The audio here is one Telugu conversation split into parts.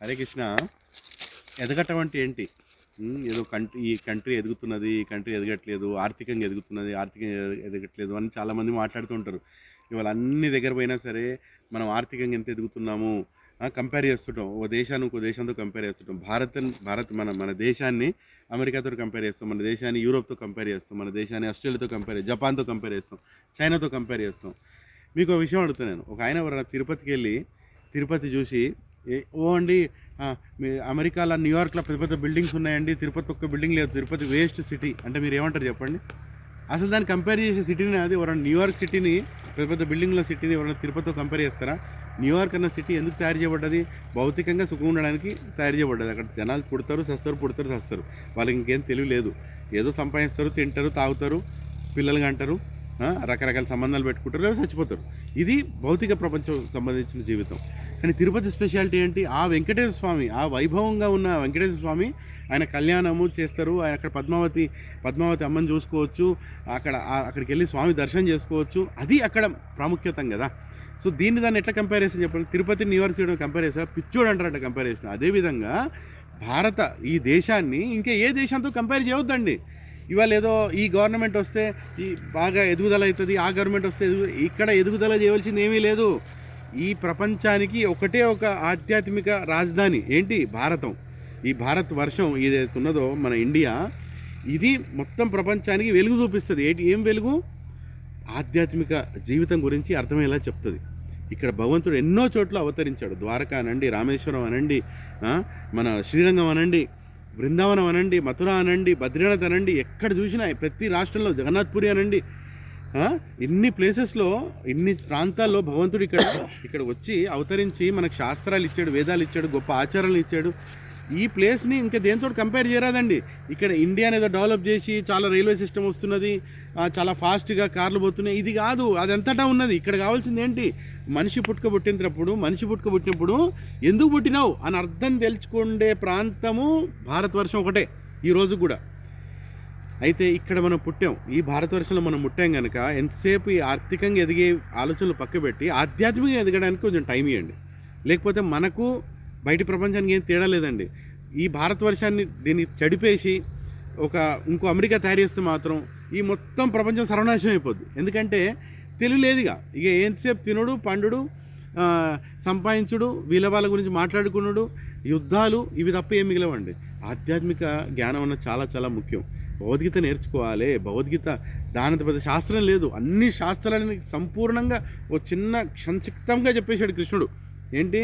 హరే కృష్ణ. ఎదగటం అంటే ఏంటి? ఏదో ఈ కంట్రీ ఎదుగుతున్నది, ఈ కంట్రీ ఎదగట్లేదు, ఆర్థికంగా ఎదుగుతున్నది, ఆర్థికంగా ఎదగట్లేదు అని చాలామంది మాట్లాడుతూ ఉంటారు. ఇవాళ అన్ని దగ్గర పోయినా సరే మనం ఆర్థికంగా ఎంత ఎదుగుతున్నాము కంపేర్ చేస్తుంటాం. ఒక దేశాన్ని ఇంకో దేశంతో కంపేర్ చేస్తుంటాం. భారత్ మన మన దేశాన్ని అమెరికాతో కంపేర్ చేస్తాం, మన దేశాన్ని యూరోప్తో కంపేర్ చేస్తాం, మన దేశాన్ని ఆస్ట్రేలియాతో కంపేర్ చేస్తాం, జపాన్తో కంపేర్ చేస్తాం, చైనాతో కంపేర్ చేస్తాం. మీకు ఒక విషయం అడుగుతున్నాను. ఒక ఆయన ఎవరైనా తిరుపతికి వెళ్ళి తిరుపతి చూసి ఓ అండి మీ అమెరికాలో న్యూయార్క్లో పెద్ద పెద్ద బిల్డింగ్స్ ఉన్నాయండి, తిరుపతి ఒక్క బిల్డింగ్ లేదు, తిరుపతి వేస్ట్ సిటీ అంటే మీరు ఏమంటారు చెప్పండి? అసలు దాన్ని కంపేర్ చేసే సిటీని, అది ఎవరైనా న్యూయార్క్ సిటీని, పెద్ద పెద్ద బిల్డింగ్ల సిటీని ఎవరైనా తిరుపతితో కంపేర్ చేస్తారా? న్యూయార్క్ అన్న సిటీ ఎందుకు తయారు చేయబడ్డది? భౌతికంగా సుఖం ఉండడానికి తయారు చేయబడ్డది. అక్కడ జనాలు పుడతారు చస్తారు, వాళ్ళకి ఇంకేం తెలివి లేదు. ఏదో సంపాదిస్తారు, తింటారు, తాగుతారు, పిల్లలుగా అంటారు, రకరకాల సంబంధాలు పెట్టుకుంటారు, లేదా చచ్చిపోతారు. ఇది భౌతిక ప్రపంచం సంబంధించిన జీవితం. కానీ తిరుపతి స్పెషాలిటీ ఏంటి? ఆ వెంకటేశ్వర స్వామి, ఆ వైభవంగా ఉన్న వెంకటేశ్వర స్వామి, ఆయన కళ్యాణము చేస్తారు. ఆయన అక్కడ పద్మావతి అమ్మని చూసుకోవచ్చు, అక్కడికి వెళ్ళి స్వామి దర్శనం చేసుకోవచ్చు. అది అక్కడ ప్రాముఖ్యతం కదా. సో దాన్ని ఎట్లా కంపేర్ చేస్తే చెప్పండి? తిరుపతి న్యూయార్క్ సిటీ కంపేర్ చేస్తారు, పిచ్చోడు అంటారంట కంపారిజన్. అదేవిధంగా ఈ దేశాన్ని ఇంకా ఏ దేశంతో కంపేర్ చేయవద్దండి. ఇవాళ ఏదో ఈ గవర్నమెంట్ వస్తే ఈ బాగా ఎదుగుదల అవుతుంది, ఆ గవర్నమెంట్ వస్తే ఇక్కడ ఎదుగుదల చేయవలసింది ఏమీ లేదు. ఈ ప్రపంచానికి ఒకటే ఒక ఆధ్యాత్మిక రాజధాని ఏంటి? భారతం. ఈ భారత్ వర్షం ఏదైతే ఉన్నదో మన ఇండియా, ఇది మొత్తం ప్రపంచానికి వెలుగు చూపిస్తుంది. ఏం వెలుగు? ఆధ్యాత్మిక జీవితం గురించి అర్థమయ్యేలా చెప్తుంది. ఇక్కడ భగవంతుడు ఎన్నో చోట్ల అవతరించాడు. ద్వారకా అనండి, రామేశ్వరం అనండి, మన శ్రీరంగం అనండి, బృందావనం అనండి, మథుర అనండి, బద్రీనాథ్ అనండి, ఎక్కడ చూసినా ప్రతి రాష్ట్రంలో జగన్నాథ్పురి అనండి, ఇన్ని ప్లేసెస్లో, ఇన్ని ప్రాంతాల్లో భగవంతుడు ఇక్కడ వచ్చి అవతరించి మనకు శాస్త్రాలు ఇచ్చాడు, వేదాలు ఇచ్చాడు, గొప్ప ఆచారాలు ఇచ్చాడు. ఈ ప్లేస్ని ఇంకా దేంతో కంపేర్ చేయరాదండి. ఇక్కడ ఇండియాని ఏదో డెవలప్ చేసి చాలా రైల్వే సిస్టమ్ వస్తున్నది, చాలా ఫాస్ట్గా కార్లు పోతున్నాయి, ఇది కాదు. అది ఎంతటా ఉన్నది. ఇక్కడ కావాల్సింది ఏంటి? మనిషి పుట్టినప్పుడు ఎందుకు పుట్టినావు అని అర్థం తెలుసుకుండే ప్రాంతము భారతవర్షం ఒకటే ఈ రోజు కూడా. అయితే ఇక్కడ మనం పుట్టాం, ఈ భారతవర్షంలో మనం పుట్టాం కనుక ఎంతసేపు ఈ ఆర్థికంగా ఎదిగే ఆలోచనలు పక్కబెట్టి ఆధ్యాత్మికంగా ఎదగడానికి కొంచెం టైం ఇవ్వండి. లేకపోతే మనకు బయటి ప్రపంచానికి ఏం తేడా లేదండి. ఈ భారతవర్షాన్ని దీన్ని చెడిపేసి ఇంకో అమెరికా తయారు చేస్తే మాత్రం ఈ మొత్తం ప్రపంచం సర్వనాశనం అయిపోద్ది. ఎందుకంటే తెలివి లేదుగా. ఇక ఎంతసేపు తినుడు, పండుడు, సంపాదించుడు, వాళ్ళ గురించి మాట్లాడుకున్నాడు, యుద్ధాలు, ఇవి తప్ప ఏం మిగిలవండి. ఆధ్యాత్మిక జ్ఞానం అన్నది చాలా చాలా ముఖ్యం. భగవద్గీత నేర్చుకోవాలి. భగవద్గీత దాని పెద్ద శాస్త్రం లేదు. అన్ని శాస్త్రాలని సంపూర్ణంగా ఓ చిన్న సంక్షిప్తంగా చెప్పేశాడు కృష్ణుడు. ఏంటి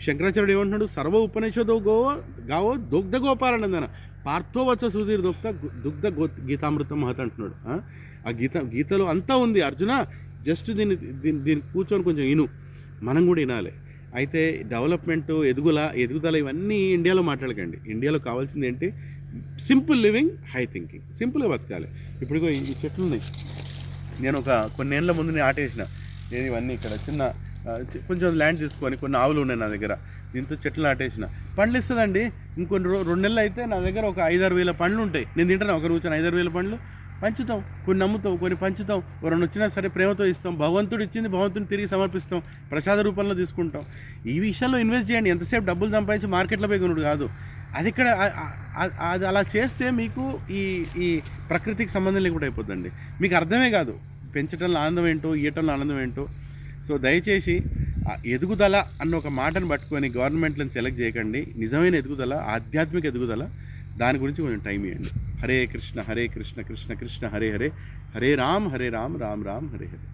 శంకరాచార్యుడు ఏమంటున్నాడు? సర్వ ఉపనిషదో గావో దుగ్ధ గోపాలనందన పార్థోవత్స సుధీర్ దుగ్ధ గీతామృతం మహత్ అంటున్నాడు. ఆ గీతలో అంతా ఉంది అర్జున. జస్ట్ దీన్ని కూర్చొని కొంచెం విను, మనం కూడా వినాలి. అయితే డెవలప్మెంట్, ఎదుగుదల ఇవన్నీ ఇండియాలో మాట్లాడకండి. ఇండియాలో కావాల్సింది ఏంటి? Simple living, high thinking. సింపుల్గా బతకాలి. ఇప్పుడు ఈ చెట్లు ఉన్నాయి. నేను కొన్ని ఏళ్ళ ముందు నేను ఆటేసిన ఇవన్నీ ఇక్కడ చిన్న కొంచెం ల్యాండ్ తీసుకొని కొన్ని ఆవులు ఉన్నాయి నా దగ్గర. దీంతో చెట్లు నాటేసిన, పండ్లు ఇస్తుందండి. ఇంకొన్ని 2 నెలలు అయితే నా దగ్గర ఒక 5-6 వేల పండ్లు ఉంటాయి. నేను తింటాను ఒక కూర్చొని 5-6 వేల పండ్లు పంచుతాం. కొన్ని నమ్ముతాం, కొన్ని పంచుతాం. ఎవరైనా వచ్చినా సరే ప్రేమతో ఇస్తాం. భగవంతుడు ఇచ్చింది భగవంతుని తిరిగి సమర్పిస్తాం, ప్రసాద రూపంలో తీసుకుంటాం. ఈ విషయాల్లో ఇన్వెస్ట్ చేయండి. ఎంతసేపు డబ్బులు సంపాదించి మార్కెట్లో పోయి కొనుడు కాదు. అది అలా చేస్తే మీకు ఈ ప్రకృతికి సంబంధం లేకుండా అయిపోద్దండి. మీకు అర్థమే కాదు పెంచడంలో ఆనందం ఏంటో, ఇయ్యటంలో ఆనందం ఏంటో. సో దయచేసి ఎదుగుదల అన్న ఒక మాటను పట్టుకొని గవర్నమెంట్లను సెలెక్ట్ చేయకండి. నిజమైన ఎదుగుదల, ఆధ్యాత్మిక ఎదుగుదల, దాని గురించి కొంచెం టైం ఇవ్వండి. హరే కృష్ణ కృష్ణ కృష్ణ హరే హరే, హరే రామ్ రామ్ రామ్ హరే హరే.